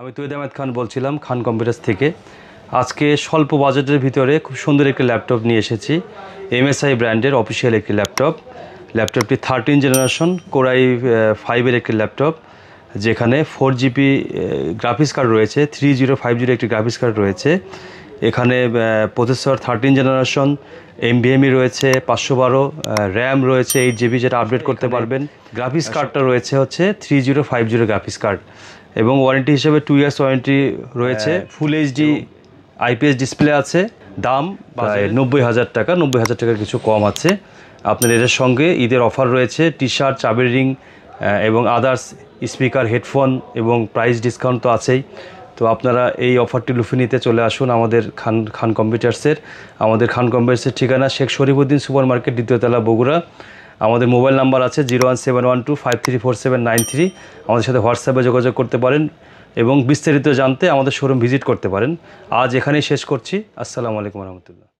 আমি তৈয়দ আহমেদ খান বলছিলাম খান কম্পিউটার্স থেকে। আজকে স্বল্প বাজেটের ভিতরে খুব সুন্দর একটি ল্যাপটপ নিয়ে এসেছি। MSI ব্র্যান্ডের অফিসিয়াল একটি ল্যাপটপ। ল্যাপটপটি 13 জেনারেশন কোরাই 5-এর একটি ল্যাপটপ, যেখানে 4GB গ্রাফিক্স কার্ড রয়েছে, 3050 একটি গ্রাফিক্স কার্ড রয়েছে। এখানে প্রসেসর 13 জেনারেশন, NVMe রয়েছে 512, র্যাম রয়েছে 8GB, যেটা আপডেট করতে পারবেন। গ্রাফিক্স কার্ডটা রয়েছে হচ্ছে 3050 গ্রাফিক্স কার্ড, এবং ওয়ারেন্টি হিসেবে 2 ইয়ার্স ওয়ারেন্টি রয়েছে। ফুল HD IPS ডিসপ্লে আছে। দাম প্রায় 90,000 টাকা, 90,000 টাকার কিছু কম আছে। আপনার এর সঙ্গে ঈদের অফার রয়েছে, টি-শার্ট, চাবির রিং এবং আদার্স স্পিকার, হেডফোন এবং প্রাইস ডিসকাউন্ট তো আছেই। তো আপনারা এই অফারটি লুফে নিতে চলে আসুন আমাদের খান কম্পিউটার্সের। আমাদের খান কম্পিউটার্সের ঠিকানা শেখ শরীফুদ্দিন সুপার মার্কেট, 2য় তলা, বগুড়া। আমাদের মোবাইল নাম্বার আছে 01712534793। আমাদের সাথে হোয়াটসঅ্যাপে যোগাযোগ করতে পারেন এবং বিস্তারিত জানতে আমাদের শোরুম ভিজিট করতে পারেন। আজ এখানেই শেষ করছি। আসসালামু আলাইকুম রহমতুল্লাহ।